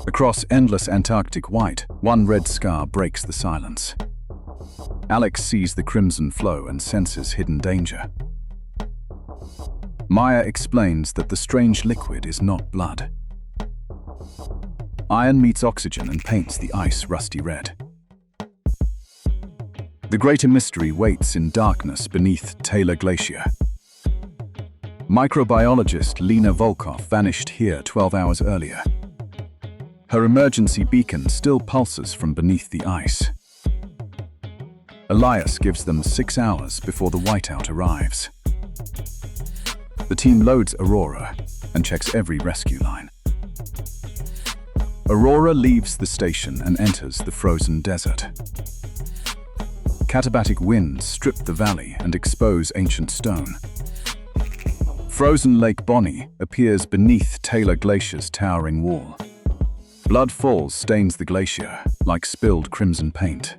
Across endless Antarctic white, one red scar breaks the silence. Alex sees the crimson flow and senses hidden danger. Maya explains that the strange liquid is not blood. Iron meets oxygen and paints the ice rusty red. The greater mystery waits in darkness beneath Taylor Glacier. Microbiologist Lena Volkov vanished here 12 hours earlier. Her emergency beacon still pulses from beneath the ice. Elias gives them 6 hours before the whiteout arrives. The team loads Aurora and checks every rescue line. Aurora leaves the station and enters the frozen desert. Katabatic winds strip the valley and expose ancient stone. Frozen Lake Bonny appears beneath Taylor Glacier's towering wall. Blood falls stains the glacier like spilled crimson paint.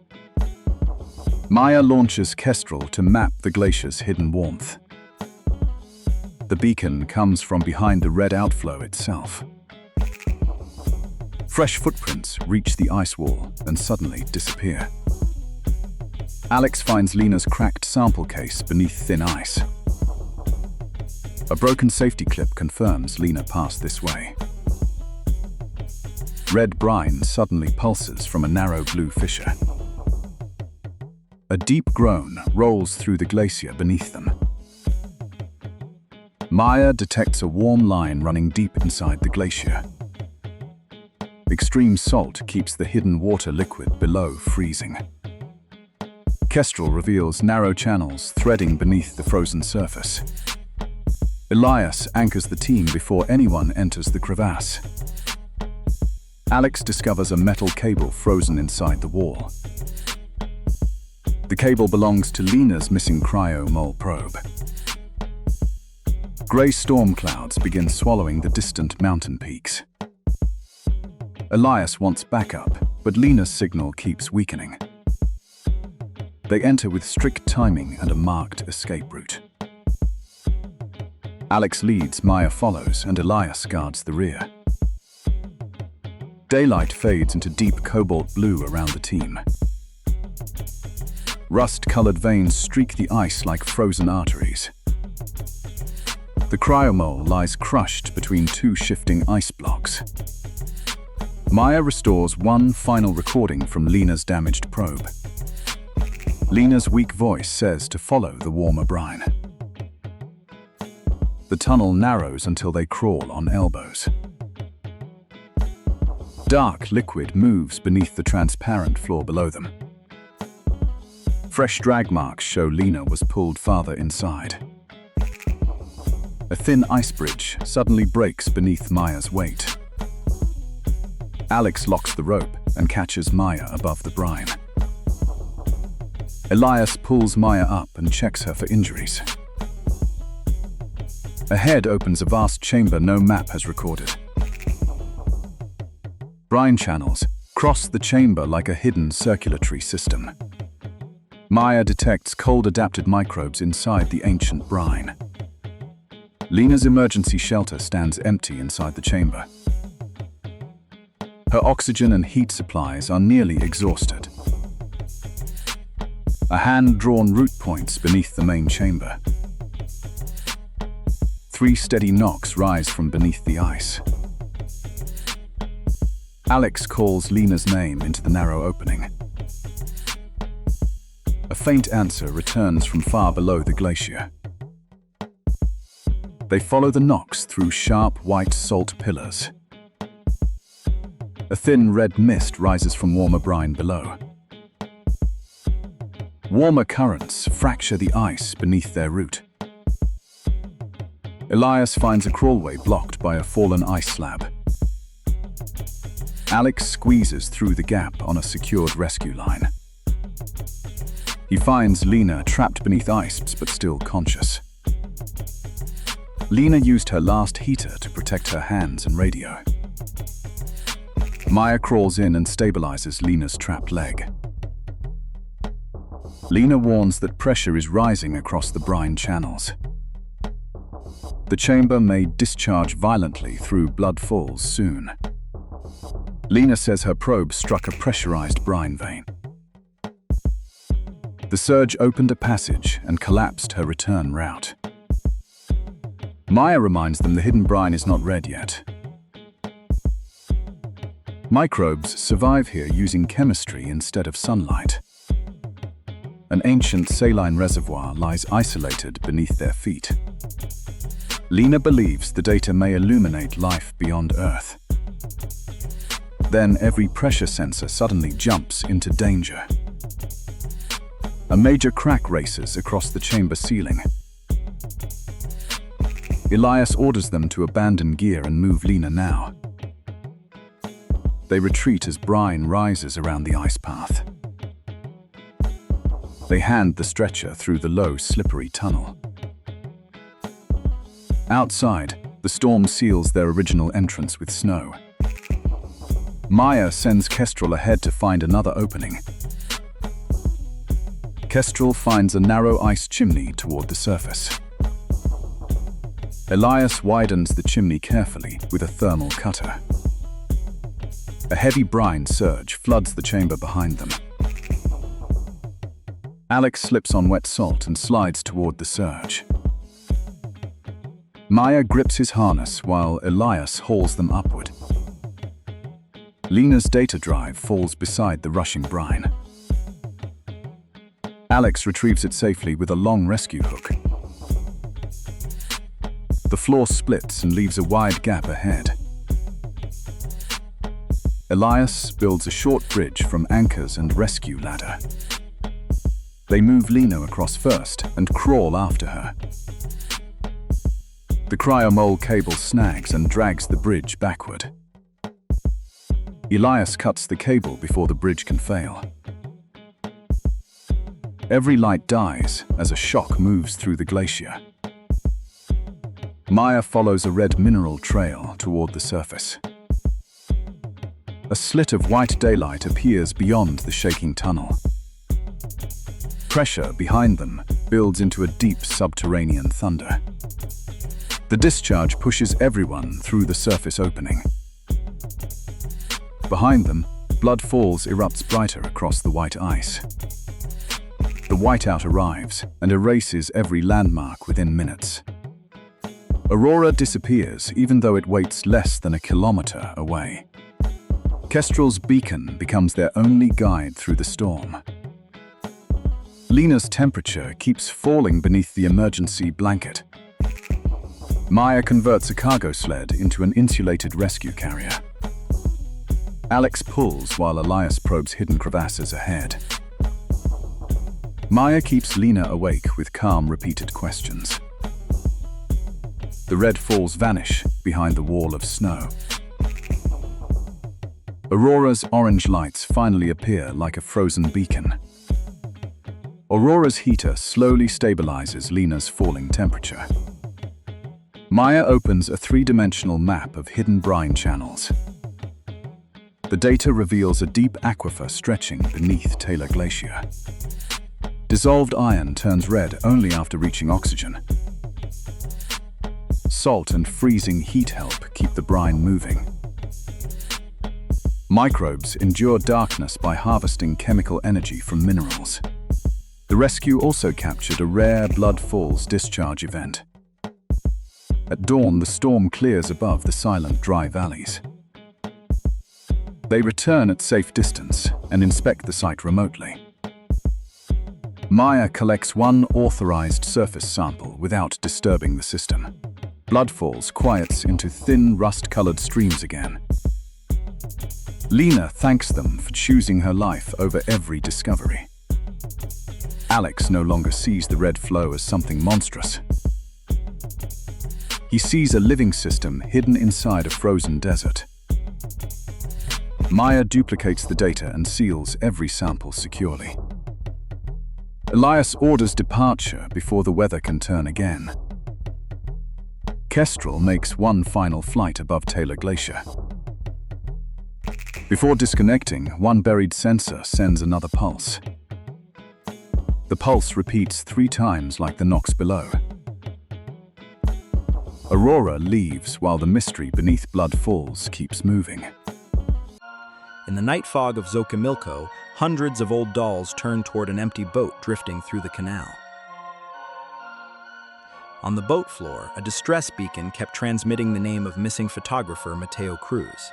Maya launches Kestrel to map the glacier's hidden warmth. The beacon comes from behind the red outflow itself. Fresh footprints reach the ice wall and suddenly disappear. Alex finds Lena's cracked sample case beneath thin ice. A broken safety clip confirms Lena passed this way. Red brine suddenly pulses from a narrow blue fissure. A deep groan rolls through the glacier beneath them. Maya detects a warm line running deep inside the glacier. Extreme salt keeps the hidden water liquid below freezing. Kestrel reveals narrow channels threading beneath the frozen surface. Elias anchors the team before anyone enters the crevasse. Alex discovers a metal cable frozen inside the wall. The cable belongs to Lena's missing cryo-mole probe. Grey storm clouds begin swallowing the distant mountain peaks. Elias wants backup, but Lena's signal keeps weakening. They enter with strict timing and a marked escape route. Alex leads, Maya follows, and Elias guards the rear. Daylight fades into deep cobalt blue around the team. Rust-colored veins streak the ice like frozen arteries. The cryomole lies crushed between two shifting ice blocks. Maya restores one final recording from Lena's damaged probe. Lena's weak voice says to follow the warmer brine. The tunnel narrows until they crawl on elbows. Dark liquid moves beneath the transparent floor below them. Fresh drag marks show Lena was pulled farther inside. A thin ice bridge suddenly breaks beneath Maya's weight. Alex locks the rope and catches Maya above the brine. Elias pulls Maya up and checks her for injuries. Ahead opens a vast chamber no map has recorded. Brine channels cross the chamber like a hidden circulatory system. Maya detects cold-adapted microbes inside the ancient brine. Lena's emergency shelter stands empty inside the chamber. Her oxygen and heat supplies are nearly exhausted. A hand-drawn route points beneath the main chamber. 3 steady knocks rise from beneath the ice. Alex calls Lena's name into the narrow opening. A faint answer returns from far below the glacier. They follow the knocks through sharp white salt pillars. A thin red mist rises from warmer brine below. Warmer currents fracture the ice beneath their route. Elias finds a crawlway blocked by a fallen ice slab. Alex squeezes through the gap on a secured rescue line. He finds Lena trapped beneath ice but still conscious. Lena used her last heater to protect her hands and radio. Maya crawls in and stabilizes Lena's trapped leg. Lena warns that pressure is rising across the brine channels. The chamber may discharge violently through blood falls soon. Lena says her probe struck a pressurized brine vane. The surge opened a passage and collapsed her return route. Maya reminds them the hidden brine is not red yet. Microbes survive here using chemistry instead of sunlight. An ancient saline reservoir lies isolated beneath their feet. Lena believes the data may illuminate life beyond Earth. Then every pressure sensor suddenly jumps into danger. A major crack races across the chamber ceiling. Elias orders them to abandon gear and move Lena now. They retreat as brine rises around the ice path. They hand the stretcher through the low, slippery tunnel. Outside, the storm seals their original entrance with snow. Maya sends Kestrel ahead to find another opening. Kestrel finds a narrow ice chimney toward the surface. Elias widens the chimney carefully with a thermal cutter. A heavy brine surge floods the chamber behind them. Alex slips on wet salt and slides toward the surge. Maya grips his harness while Elias hauls them upward. Lena's data drive falls beside the rushing brine. Alex retrieves it safely with a long rescue hook. The floor splits and leaves a wide gap ahead. Elias builds a short bridge from anchors and rescue ladder. They move Lena across first and crawl after her. The cryomole cable snags and drags the bridge backward. Elias cuts the cable before the bridge can fail. Every light dies as a shock moves through the glacier. Maya follows a red mineral trail toward the surface. A slit of white daylight appears beyond the shaking tunnel. Pressure behind them builds into a deep subterranean thunder. The discharge pushes everyone through the surface opening. Behind them, blood falls erupts brighter across the white ice. The whiteout arrives and erases every landmark within minutes. Aurora disappears even though it waits less than a kilometer away. Kestrel's beacon becomes their only guide through the storm. Lena's temperature keeps falling beneath the emergency blanket. Maya converts a cargo sled into an insulated rescue carrier. Alex pulls while Elias probes hidden crevasses ahead. Maya keeps Lena awake with calm, repeated questions. The red falls vanish behind the wall of snow. Aurora's orange lights finally appear like a frozen beacon. Aurora's heater slowly stabilizes Lena's falling temperature. Maya opens a three-dimensional map of hidden brine channels. The data reveals a deep aquifer stretching beneath Taylor Glacier. Dissolved iron turns red only after reaching oxygen. Salt and freezing heat help keep the brine moving. Microbes endure darkness by harvesting chemical energy from minerals. The rescue also captured a rare blood falls discharge event. At dawn, the storm clears above the silent dry valleys. They return at safe distance and inspect the site remotely. Maya collects one authorized surface sample without disturbing the system. Blood falls quiets into thin, rust-colored streams again. Lena thanks them for choosing her life over every discovery. Alex no longer sees the red flow as something monstrous. He sees a living system hidden inside a frozen desert. Maya duplicates the data and seals every sample securely. Elias orders departure before the weather can turn again. Kestrel makes one final flight above Taylor Glacier. Before disconnecting, one buried sensor sends another pulse. The pulse repeats 3 times like the knocks below. Aurora leaves while the mystery beneath Blood Falls keeps moving. In the night fog of Xochimilco, hundreds of old dolls turned toward an empty boat drifting through the canal. On the boat floor, a distress beacon kept transmitting the name of missing photographer Mateo Cruz.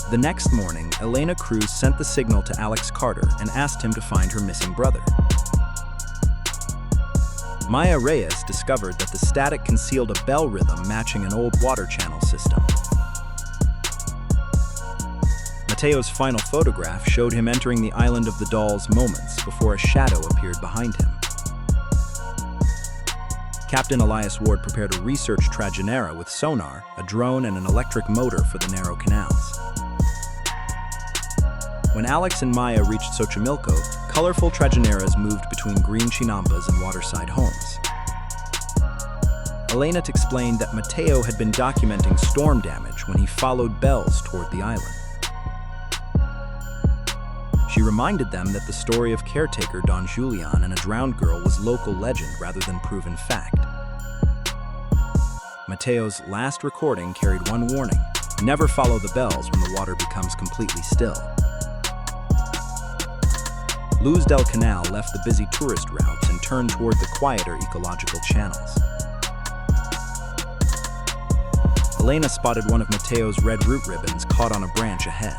The next morning, Elena Cruz sent the signal to Alex Carter and asked him to find her missing brother. Maya Reyes discovered that the static concealed a bell rhythm matching an old water channel system. Mateo's final photograph showed him entering the island of the dolls moments before a shadow appeared behind him. Captain Elias Ward prepared a research Trajanera with sonar, a drone, and an electric motor for the narrow canals. When Alex and Maya reached Xochimilco, colorful Trajaneras moved between green chinampas and waterside homes. Elena explained that Mateo had been documenting storm damage when he followed bells toward the island. She reminded them that the story of caretaker Don Julian and a drowned girl was local legend rather than proven fact. Mateo's last recording carried one warning: never follow the bells when the water becomes completely still. Luz del Canal left the busy tourist routes and turned toward the quieter ecological channels. Elena spotted one of Mateo's red root ribbons caught on a branch ahead.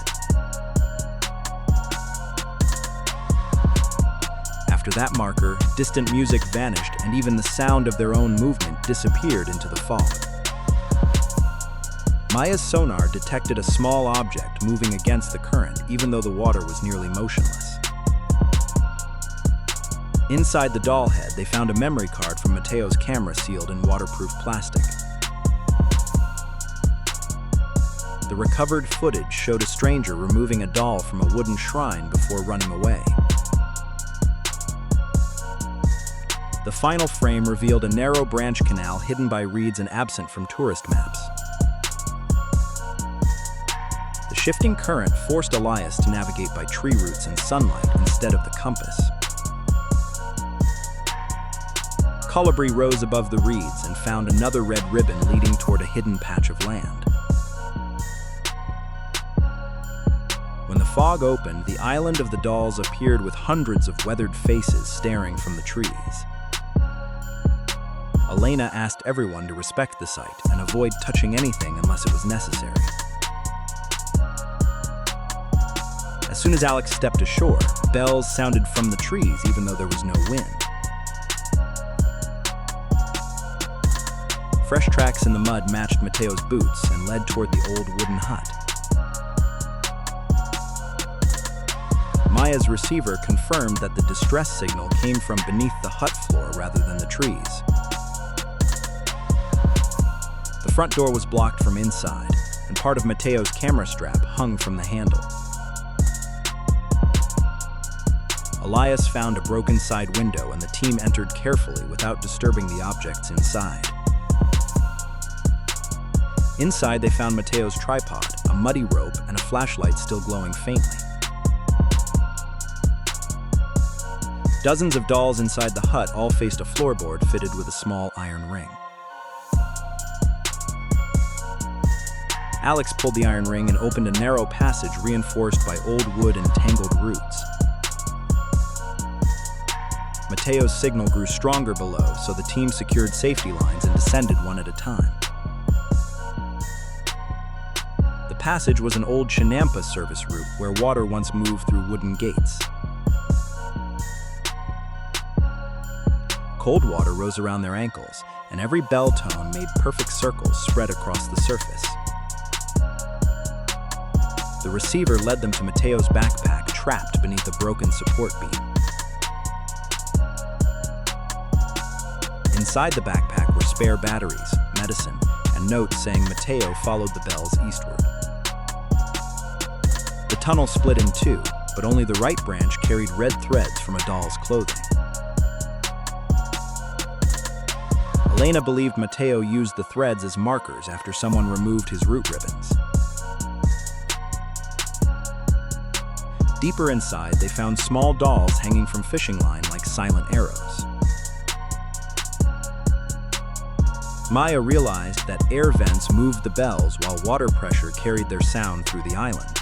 After that marker, distant music vanished and even the sound of their own movement disappeared into the fog. Maya's sonar detected a small object moving against the current, even though the water was nearly motionless. Inside the doll head, they found a memory card from Mateo's camera sealed in waterproof plastic. The recovered footage showed a stranger removing a doll from a wooden shrine before running away. The final frame revealed a narrow branch canal hidden by reeds and absent from tourist maps. The shifting current forced Elias to navigate by tree roots and sunlight instead of the compass. Colibri rose above the reeds and found another red ribbon leading toward a hidden patch of land. When the fog opened, the island of the dolls appeared with hundreds of weathered faces staring from the trees. Elena asked everyone to respect the site and avoid touching anything unless it was necessary. As soon as Alex stepped ashore, bells sounded from the trees even though there was no wind. Fresh tracks in the mud matched Mateo's boots and led toward the old wooden hut. Maya's receiver confirmed that the distress signal came from beneath the hut floor rather than the trees. The front door was blocked from inside, and part of Mateo's camera strap hung from the handle. Elias found a broken side window and the team entered carefully without disturbing the objects inside. Inside, they found Mateo's tripod, a muddy rope, and a flashlight still glowing faintly. Dozens of dolls inside the hut all faced a floorboard fitted with a small iron ring. Alex pulled the iron ring and opened a narrow passage reinforced by old wood and tangled roots. Mateo's signal grew stronger below, so the team secured safety lines and descended one at a time. The passage was an old Chinampa service route where water once moved through wooden gates. Cold water rose around their ankles, and every bell tone made perfect circles spread across the surface. The receiver led them to Mateo's backpack, trapped beneath a broken support beam. Inside the backpack were spare batteries, medicine, and notes saying Mateo followed the bells eastward. The tunnel split in two, but only the right branch carried red threads from a doll's clothing. Elena believed Mateo used the threads as markers after someone removed his root ribbons. Deeper inside, they found small dolls hanging from fishing line like silent arrows. Maya realized that air vents moved the bells while water pressure carried their sound through the island.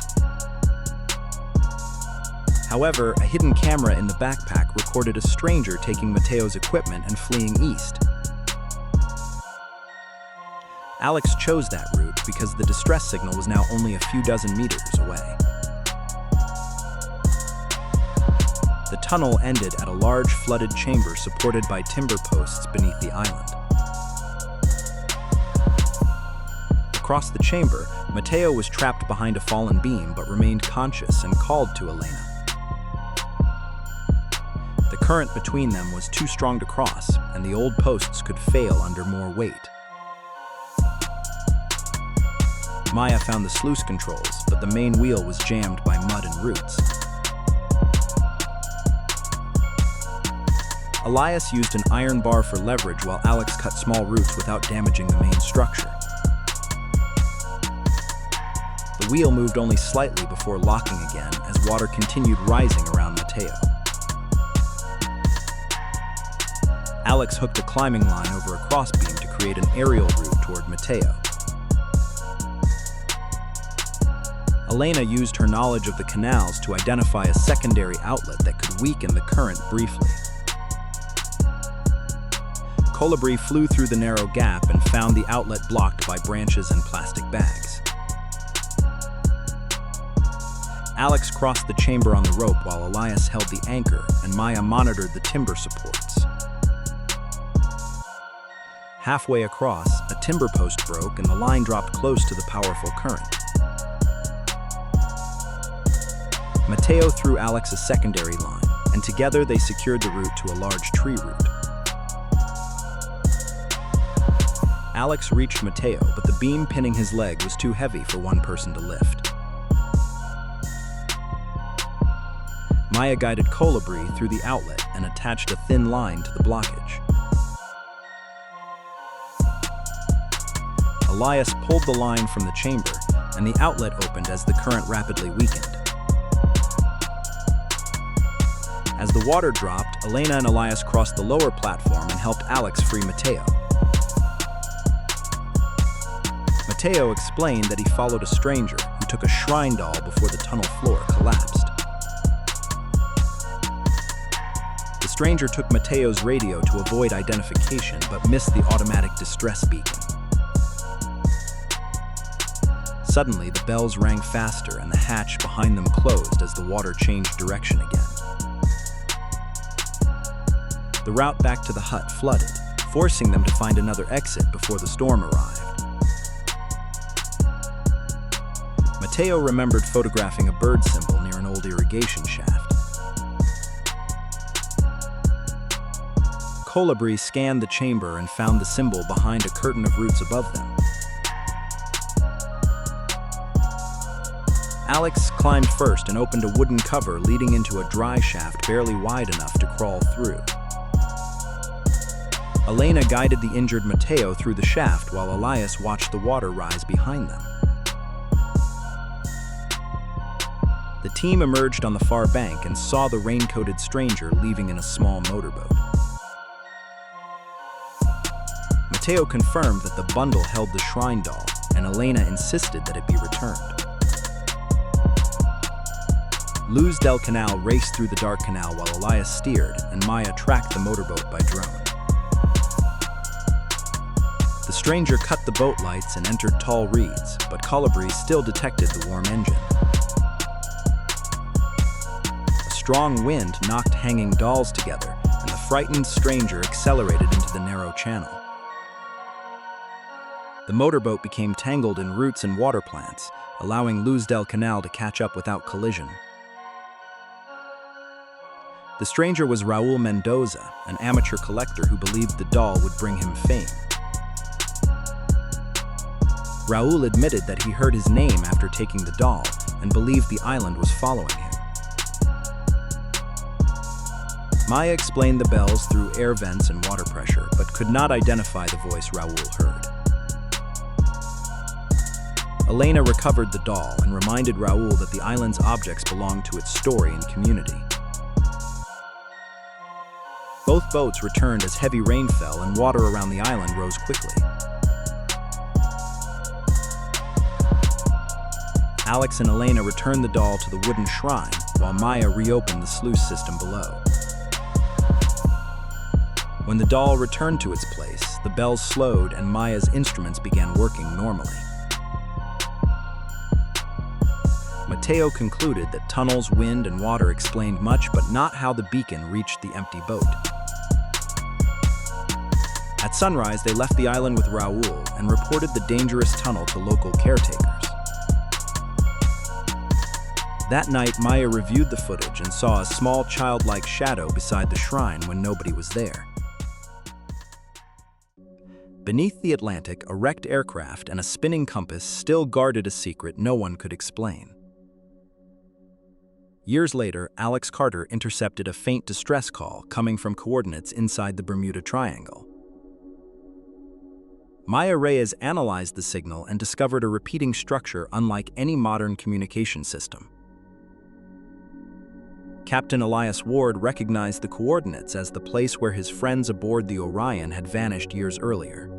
However, a hidden camera in the backpack recorded a stranger taking Mateo's equipment and fleeing east. Alex chose that route because the distress signal was now only a few dozen meters away. The tunnel ended at a large flooded chamber supported by timber posts beneath the island. Across the chamber, Mateo was trapped behind a fallen beam but remained conscious and called to Elena. The current between them was too strong to cross, and the old posts could fail under more weight. Maya found the sluice controls, but the main wheel was jammed by mud and roots. Elias used an iron bar for leverage while Alex cut small roots without damaging the main structure. The wheel moved only slightly before locking again as water continued rising around Mateo. Alex hooked a climbing line over a crossbeam to create an aerial route toward Mateo. Elena used her knowledge of the canals to identify a secondary outlet that could weaken the current briefly. Colibri flew through the narrow gap and found the outlet blocked by branches and plastic bags. Alex crossed the chamber on the rope while Elias held the anchor and Maya monitored the timber supports. Halfway across, a timber post broke and the line dropped close to the powerful current. Mateo threw Alex a secondary line, and together they secured the route to a large tree root. Alex reached Mateo, but the beam pinning his leg was too heavy for one person to lift. Maya guided Colibri through the outlet and attached a thin line to the blockage. Elias pulled the line from the chamber, and the outlet opened as the current rapidly weakened. As the water dropped, Elena and Elias crossed the lower platform and helped Alex free Mateo. Mateo explained that he followed a stranger who took a shrine doll before the tunnel floor collapsed. The stranger took Mateo's radio to avoid identification but missed the automatic distress beacon. Suddenly, the bells rang faster and the hatch behind them closed as the water changed direction again. The route back to the hut flooded, forcing them to find another exit before the storm arrived. Mateo remembered photographing a bird symbol near an old irrigation shaft. Colibri scanned the chamber and found the symbol behind a curtain of roots above them. Alex climbed first and opened a wooden cover leading into a dry shaft barely wide enough to crawl through. Elena guided the injured Mateo through the shaft while Elias watched the water rise behind them. The team emerged on the far bank and saw the rain-coated stranger leaving in a small motorboat. Mateo confirmed that the bundle held the shrine doll, and Elena insisted that it be returned. Luz del Canal raced through the dark canal while Elias steered, and Maya tracked the motorboat by drone. The stranger cut the boat lights and entered tall reeds, but Colibri still detected the warm engine. A strong wind knocked hanging dolls together, and the frightened stranger accelerated into the narrow channel. The motorboat became tangled in roots and water plants, allowing Luz del Canal to catch up without collision. The stranger was Raul Mendoza, an amateur collector who believed the doll would bring him fame. Raul admitted that he heard his name after taking the doll and believed the island was following him. Maya explained the bells through air vents and water pressure, but could not identify the voice Raul heard. Elena recovered the doll and reminded Raul that the island's objects belonged to its story and community. Both boats returned as heavy rain fell and water around the island rose quickly. Alex and Elena returned the doll to the wooden shrine, while Maya reopened the sluice system below. When the doll returned to its place, the bells slowed and Maya's instruments began working normally. Mateo concluded that tunnels, wind, and water explained much, but not how the beacon reached the empty boat. At sunrise, they left the island with Raul and reported the dangerous tunnel to local caretakers. That night, Maya reviewed the footage and saw a small childlike shadow beside the shrine when nobody was there. Beneath the Atlantic, a wrecked aircraft and a spinning compass still guarded a secret no one could explain. Years later, Alex Carter intercepted a faint distress call coming from coordinates inside the Bermuda Triangle. Maya Reyes analyzed the signal and discovered a repeating structure unlike any modern communication system. Captain Elias Ward recognized the coordinates as the place where his friends aboard the Orion had vanished years earlier.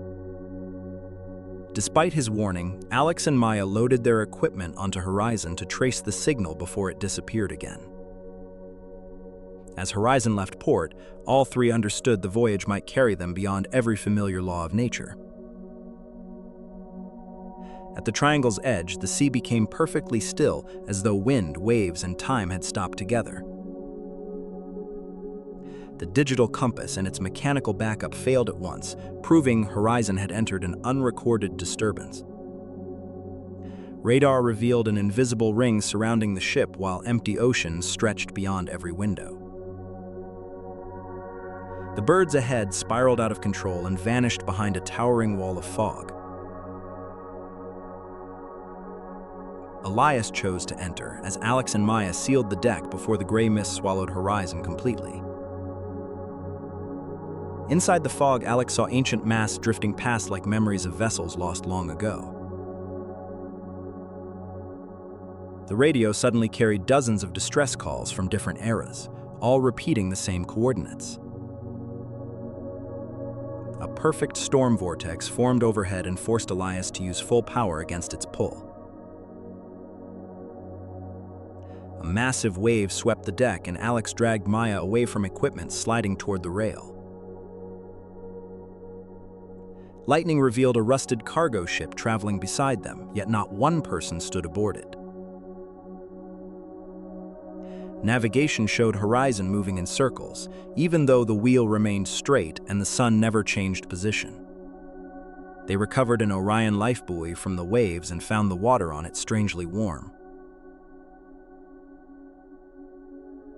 Despite his warning, Alex and Maya loaded their equipment onto Horizon to trace the signal before it disappeared again. As Horizon left port, all three understood the voyage might carry them beyond every familiar law of nature. At the triangle's edge, the sea became perfectly still, as though wind, waves, and time had stopped together. The digital compass and its mechanical backup failed at once, proving Horizon had entered an unrecorded disturbance. Radar revealed an invisible ring surrounding the ship while empty ocean stretched beyond every window. The birds ahead spiraled out of control and vanished behind a towering wall of fog. Elias chose to enter, as Alex and Maya sealed the deck before the gray mist swallowed Horizon completely. Inside the fog, Alex saw ancient masts drifting past like memories of vessels lost long ago. The radio suddenly carried dozens of distress calls from different eras, all repeating the same coordinates. A perfect storm vortex formed overhead and forced Elias to use full power against its pull. A massive wave swept the deck and Alex dragged Maya away from equipment, sliding toward the rail. Lightning revealed a rusted cargo ship traveling beside them, yet not one person stood aboard it. Navigation showed Horizon moving in circles, even though the wheel remained straight and the sun never changed position. They recovered an Orion lifebuoy from the waves and found the water on it strangely warm.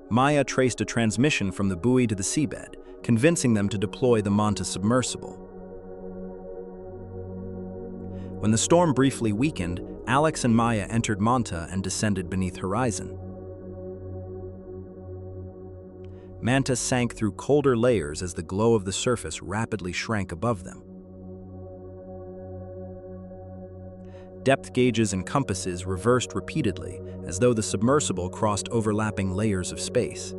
Maya traced a transmission from the buoy to the seabed, convincing them to deploy the Manta submersible. When the storm briefly weakened, Alex and Maya entered Manta and descended beneath Horizon. Manta sank through colder layers as the glow of the surface rapidly shrank above them. Depth gauges and compasses reversed repeatedly, as though the submersible crossed overlapping layers of space.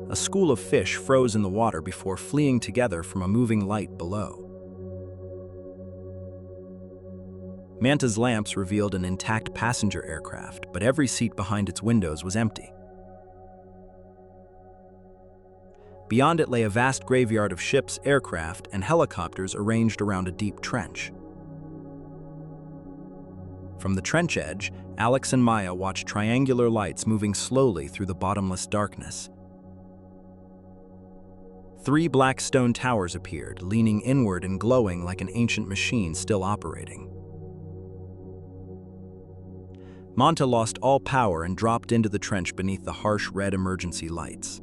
A school of fish froze in the water before fleeing together from a moving light below. Manta's lamps revealed an intact passenger aircraft, but every seat behind its windows was empty. Beyond it lay a vast graveyard of ships, aircraft, and helicopters arranged around a deep trench. From the trench edge, Alex and Maya watched triangular lights moving slowly through the bottomless darkness. 3 black stone towers appeared, leaning inward and glowing like an ancient machine still operating. Manta lost all power and dropped into the trench beneath the harsh red emergency lights.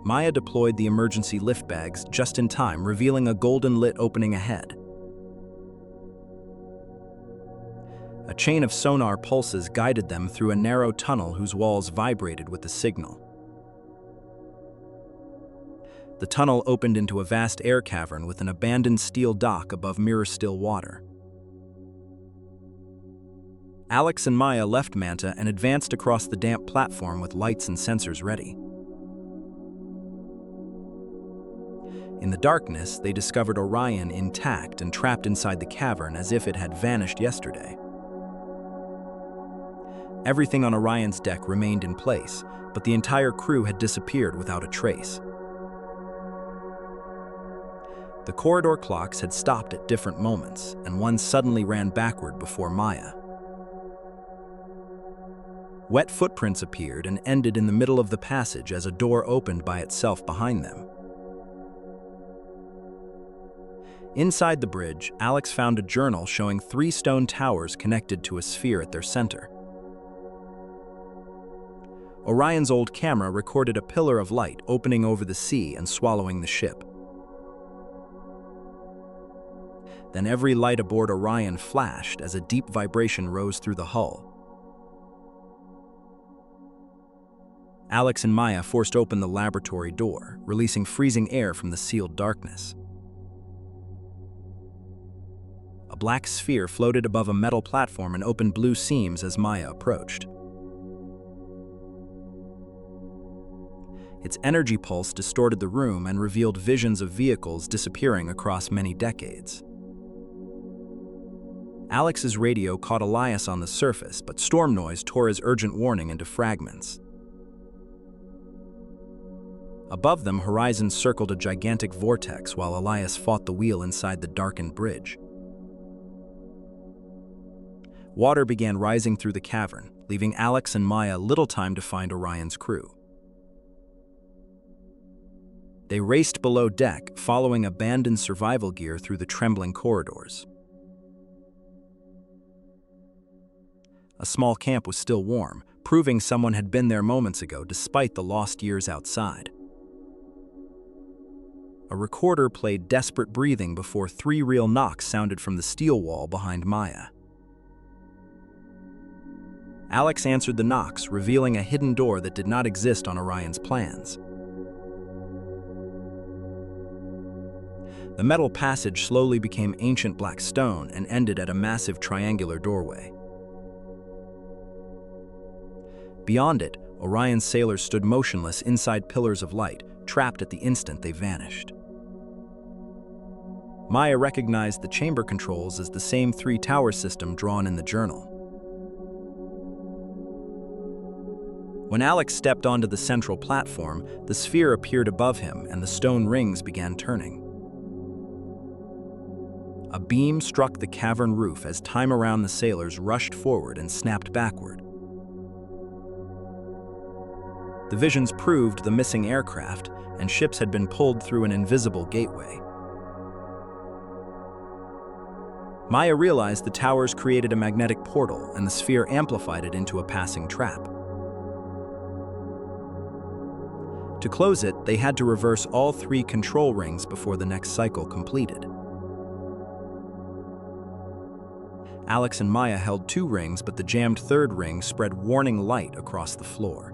Maya deployed the emergency lift bags just in time, revealing a golden-lit opening ahead. A chain of sonar pulses guided them through a narrow tunnel whose walls vibrated with the signal. The tunnel opened into a vast air cavern with an abandoned steel dock above mirror-still water. Alex and Maya left Manta and advanced across the damp platform with lights and sensors ready. In the darkness, they discovered Orion intact and trapped inside the cavern as if it had vanished yesterday. Everything on Orion's deck remained in place, but the entire crew had disappeared without a trace. The corridor clocks had stopped at different moments, and one suddenly ran backward before Maya. Wet footprints appeared and ended in the middle of the passage as a door opened by itself behind them. Inside the bridge, Alex found a journal showing 3 stone towers connected to a sphere at their center. Orion's old camera recorded a pillar of light opening over the sea and swallowing the ship. Then every light aboard Orion flashed as a deep vibration rose through the hull. Alex and Maya forced open the laboratory door, releasing freezing air from the sealed darkness. A black sphere floated above a metal platform and opened blue seams as Maya approached. Its energy pulse distorted the room and revealed visions of vehicles disappearing across many decades. Alex's radio caught Elias on the surface, but storm noise tore his urgent warning into fragments. Above them, horizons circled a gigantic vortex while Elias fought the wheel inside the darkened bridge. Water began rising through the cavern, leaving Alex and Maya little time to find Orion's crew. They raced below deck, following abandoned survival gear through the trembling corridors. A small camp was still warm, proving someone had been there moments ago despite the lost years outside. A recorder played desperate breathing before 3 real knocks sounded from the steel wall behind Maya. Alex answered the knocks, revealing a hidden door that did not exist on Orion's plans. The metal passage slowly became ancient black stone and ended at a massive triangular doorway. Beyond it, Orion's sailors stood motionless inside pillars of light, trapped at the instant they vanished. Maya recognized the chamber controls as the same 3-tower system drawn in the journal. When Alex stepped onto the central platform, the sphere appeared above him and the stone rings began turning. A beam struck the cavern roof as time around the sailors rushed forward and snapped backward. The visions proved the missing aircraft, and ships had been pulled through an invisible gateway. Maya realized the towers created a magnetic portal, and the sphere amplified it into a passing trap. To close it, they had to reverse all 3 control rings before the next cycle completed. Alex and Maya held 2 rings, but the jammed 3rd ring spread warning light across the floor.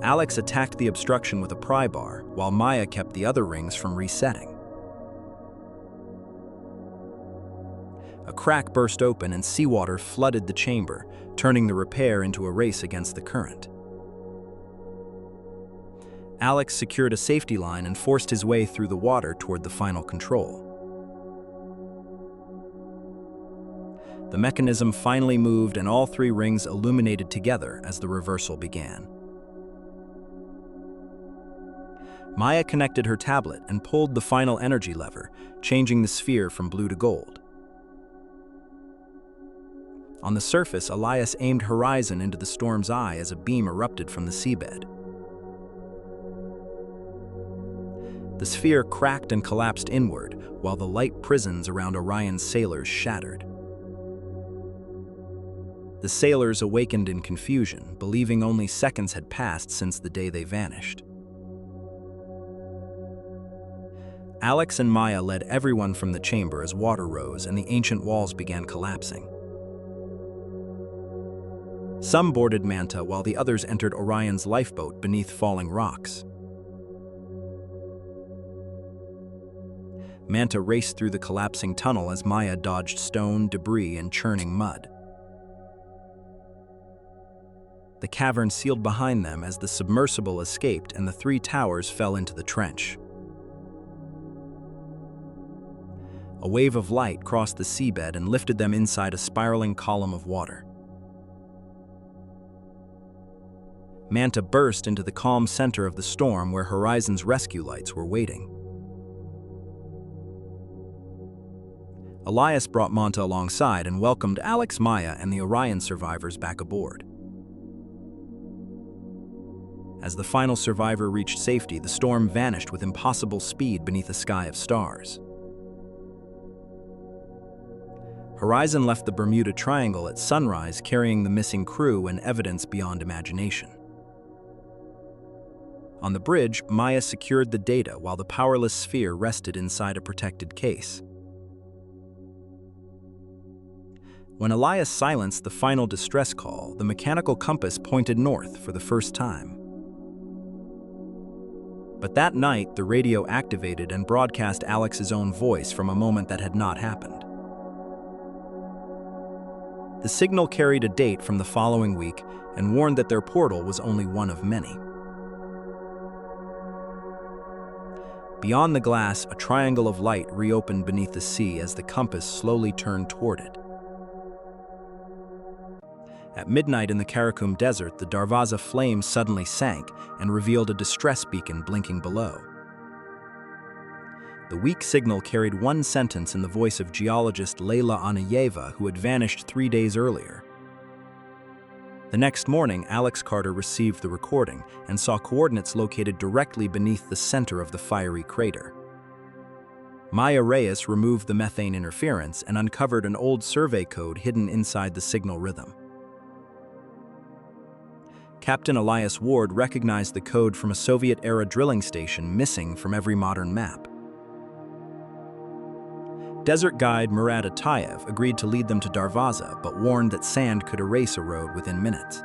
Alex attacked the obstruction with a pry bar, while Maya kept the other rings from resetting. A crack burst open and seawater flooded the chamber, turning the repair into a race against the current. Alex secured a safety line and forced his way through the water toward the final control. The mechanism finally moved and all 3 rings illuminated together as the reversal began. Maya connected her tablet and pulled the final energy lever, changing the sphere from blue to gold. On the surface, Elias aimed Horizon into the storm's eye as a beam erupted from the seabed. The sphere cracked and collapsed inward, while the light prisons around Orion's sailors shattered. The sailors awakened in confusion, believing only seconds had passed since the day they vanished. Alex and Maya led everyone from the chamber as water rose and the ancient walls began collapsing. Some boarded Manta while the others entered Orion's lifeboat beneath falling rocks. Manta raced through the collapsing tunnel as Maya dodged stone, debris, and churning mud. The cavern sealed behind them as the submersible escaped and the three towers fell into the trench. A wave of light crossed the seabed and lifted them inside a spiraling column of water. Manta burst into the calm center of the storm where Horizon's rescue lights were waiting. Elias brought Manta alongside and welcomed Alex, Maya, and the Orion survivors back aboard. As the final survivor reached safety, the storm vanished with impossible speed beneath a sky of stars. Horizon left the Bermuda Triangle at sunrise, carrying the missing crew and evidence beyond imagination. On the bridge, Maya secured the data while the powerless sphere rested inside a protected case. When Elias silenced the final distress call, the mechanical compass pointed north for the first time. But that night, the radio activated and broadcast Alex's own voice from a moment that had not happened. The signal carried a date from the following week and warned that their portal was only one of many. Beyond the glass, a triangle of light reopened beneath the sea as the compass slowly turned toward it. At midnight in the Karakum Desert, the Darvaza flame suddenly sank and revealed a distress beacon blinking below. The weak signal carried one sentence in the voice of geologist Layla Anayeva, who had vanished 3 days earlier. The next morning, Alex Carter received the recording and saw coordinates located directly beneath the center of the fiery crater. Maya Reyes removed the methane interference and uncovered an old survey code hidden inside the signal rhythm. Captain Elias Ward recognized the code from a Soviet-era drilling station missing from every modern map. Desert guide Murad Atayev agreed to lead them to Darvaza, but warned that sand could erase a road within minutes.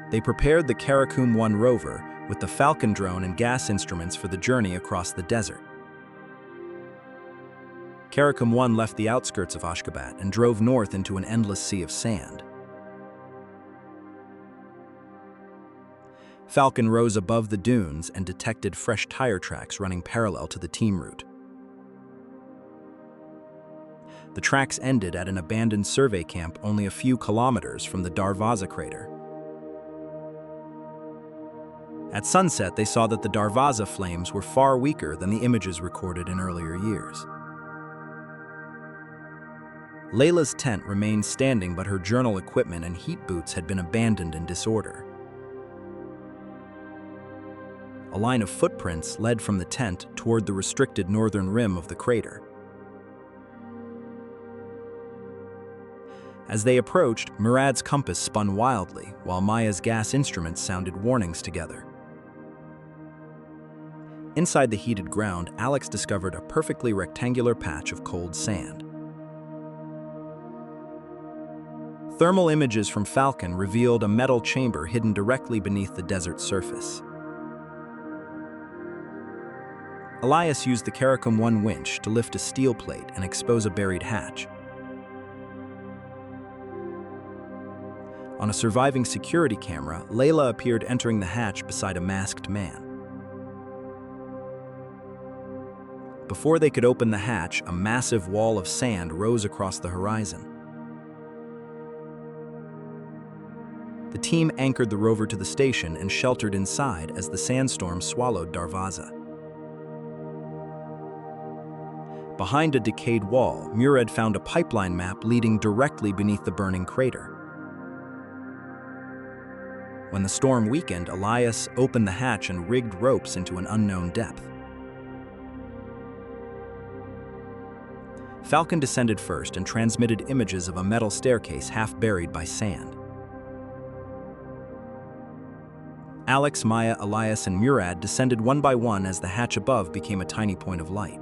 They prepared the Karakum 1 rover with the Falcon drone and gas instruments for the journey across the desert. Karakum 1 left the outskirts of Ashgabat and drove north into an endless sea of sand. Falcon rose above the dunes and detected fresh tire tracks running parallel to the team route. The tracks ended at an abandoned survey camp only a few kilometers from the Darvaza crater. At sunset, they saw that the Darvaza flames were far weaker than the images recorded in earlier years. Layla's tent remained standing, but her journal equipment and heat boots had been abandoned in disorder. A line of footprints led from the tent toward the restricted northern rim of the crater. As they approached, Murad's compass spun wildly, while Maya's gas instruments sounded warnings together. Inside the heated ground, Alex discovered a perfectly rectangular patch of cold sand. Thermal images from Falcon revealed a metal chamber hidden directly beneath the desert surface. Elias used the Karakum 1 winch to lift a steel plate and expose a buried hatch. On a surviving security camera, Layla appeared entering the hatch beside a masked man. Before they could open the hatch, a massive wall of sand rose across the horizon. The team anchored the rover to the station and sheltered inside as the sandstorm swallowed Darvaza. Behind a decayed wall, Murad found a pipeline map leading directly beneath the burning crater. When the storm weakened, Elias opened the hatch and rigged ropes into an unknown depth. Falcon descended first and transmitted images of a metal staircase half buried by sand. Alex, Maya, Elias, and Murad descended one by one as the hatch above became a tiny point of light.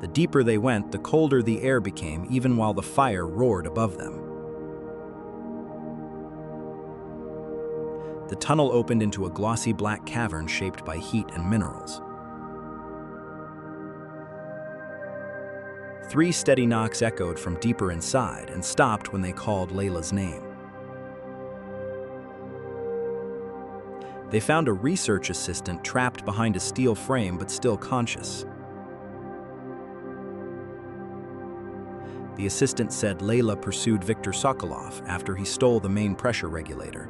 The deeper they went, the colder the air became, even while the fire roared above them. The tunnel opened into a glossy black cavern shaped by heat and minerals. 3 steady knocks echoed from deeper inside and stopped when they called Layla's name. They found a research assistant trapped behind a steel frame but still conscious. The assistant said Layla pursued Viktor Sokolov after he stole the main pressure regulator.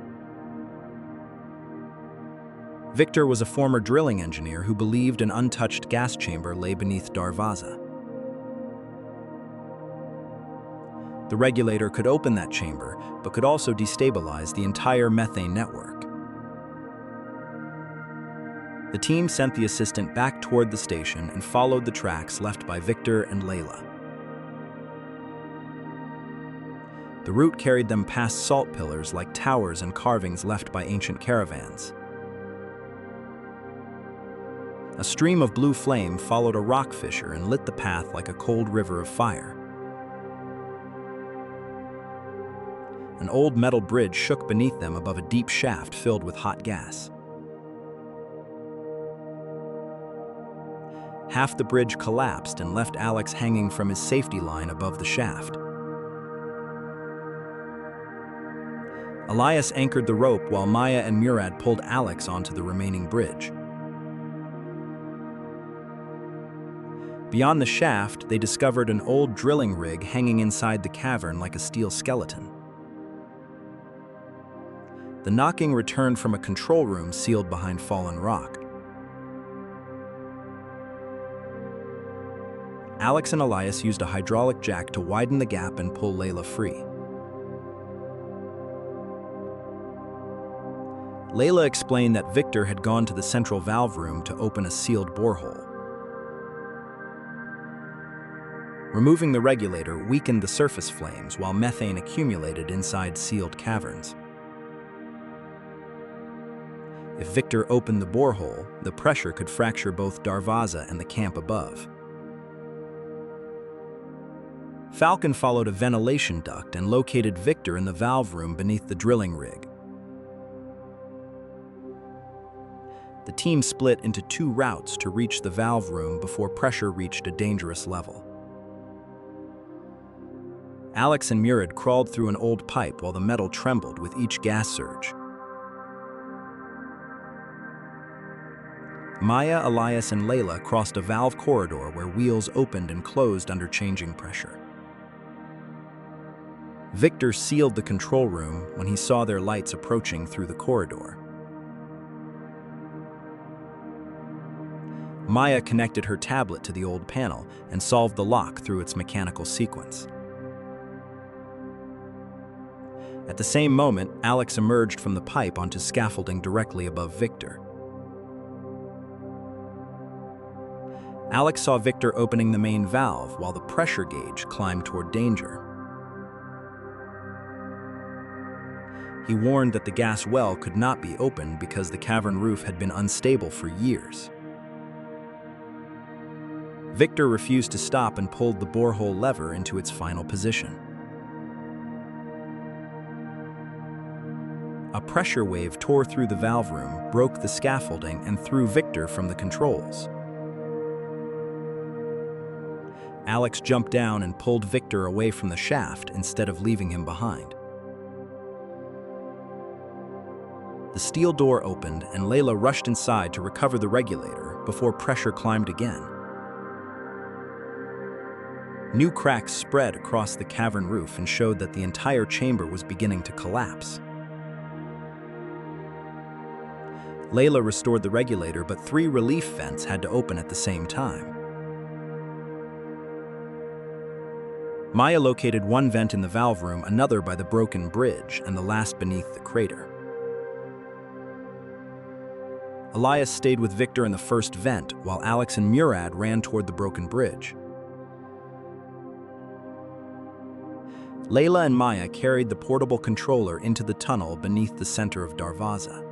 Viktor was a former drilling engineer who believed an untouched gas chamber lay beneath Darvaza. The regulator could open that chamber, but could also destabilize the entire methane network. The team sent the assistant back toward the station and followed the tracks left by Viktor and Layla. The route carried them past salt pillars like towers and carvings left by ancient caravans. A stream of blue flame followed a rock fissure and lit the path like a cold river of fire. An old metal bridge shook beneath them above a deep shaft filled with hot gas. Half the bridge collapsed and left Alex hanging from his safety line above the shaft. Elias anchored the rope while Maya and Murad pulled Alex onto the remaining bridge. Beyond the shaft, they discovered an old drilling rig hanging inside the cavern like a steel skeleton. The knocking returned from a control room sealed behind fallen rock. Alex and Elias used a hydraulic jack to widen the gap and pull Layla free. Layla explained that Viktor had gone to the central valve room to open a sealed borehole. Removing the regulator weakened the surface flames while methane accumulated inside sealed caverns. If Viktor opened the borehole, the pressure could fracture both Darvaza and the camp above. Falcon followed a ventilation duct and located Viktor in the valve room beneath the drilling rig. The team split into 2 routes to reach the valve room before pressure reached a dangerous level. Alex and Murad crawled through an old pipe while the metal trembled with each gas surge. Maya, Elias, and Layla crossed a valve corridor where wheels opened and closed under changing pressure. Viktor sealed the control room when he saw their lights approaching through the corridor. Maya connected her tablet to the old panel and solved the lock through its mechanical sequence. At the same moment, Alex emerged from the pipe onto scaffolding directly above Viktor. Alex saw Viktor opening the main valve while the pressure gauge climbed toward danger. He warned that the gas well could not be opened because the cavern roof had been unstable for years. Viktor refused to stop and pulled the borehole lever into its final position. A pressure wave tore through the valve room, broke the scaffolding, and threw Viktor from the controls. Alex jumped down and pulled Viktor away from the shaft instead of leaving him behind. The steel door opened and Layla rushed inside to recover the regulator before pressure climbed again. New cracks spread across the cavern roof and showed that the entire chamber was beginning to collapse. Layla restored the regulator, but 3 relief vents had to open at the same time. Maya located one vent in the valve room, another by the broken bridge, and the last beneath the crater. Elias stayed with Viktor in the first vent, while Alex and Murad ran toward the broken bridge. Layla and Maya carried the portable controller into the tunnel beneath the center of Darvaza.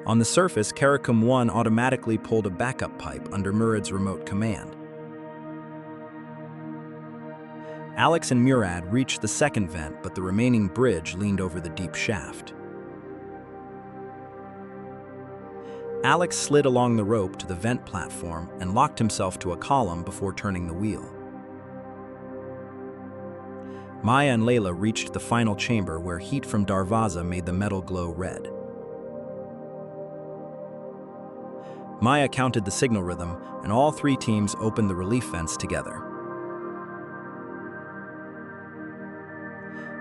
On the surface, Karakum 1 automatically pulled a backup pipe under Murad's remote command. Alex and Murad reached the second vent, but the remaining bridge leaned over the deep shaft. Alex slid along the rope to the vent platform and locked himself to a column before turning the wheel. Maya and Layla reached the final chamber where heat from Darvaza made the metal glow red. Maya counted the signal rhythm, and all three teams opened the relief vents together.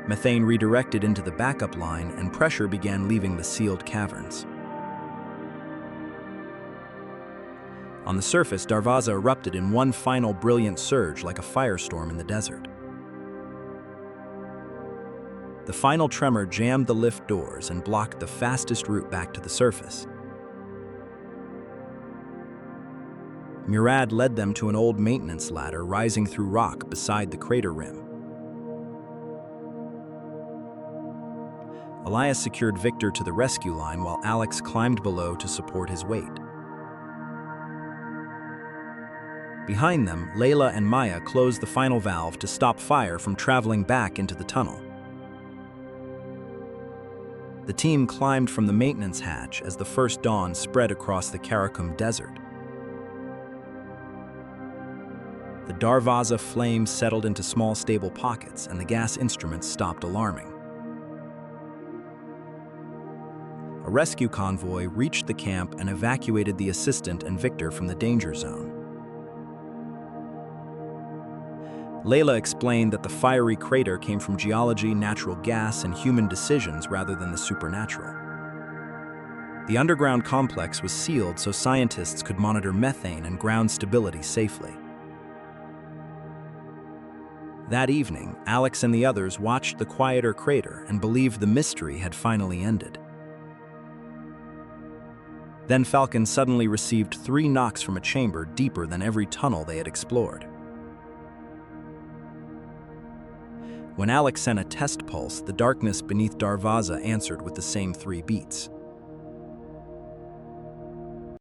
Methane redirected into the backup line, and pressure began leaving the sealed caverns. On the surface, Darvaza erupted in one final brilliant surge like a firestorm in the desert. The final tremor jammed the lift doors and blocked the fastest route back to the surface. Murad led them to an old maintenance ladder rising through rock beside the crater rim. Elias secured Victor to the rescue line while Alex climbed below to support his weight. Behind them, Layla and Maya closed the final valve to stop fire from traveling back into the tunnel. The team climbed from the maintenance hatch as the first dawn spread across the Karakum desert. The Darvaza flames settled into small stable pockets, and the gas instruments stopped alarming. A rescue convoy reached the camp and evacuated the assistant and Victor from the danger zone. Layla explained that the fiery crater came from geology, natural gas, and human decisions rather than the supernatural. The underground complex was sealed so scientists could monitor methane and ground stability safely. That evening, Alex and the others watched the quieter crater and believed the mystery had finally ended. Then Falcon suddenly received 3 knocks from a chamber deeper than every tunnel they had explored. When Alex sent a test pulse, the darkness beneath Darvaza answered with the same 3 beats.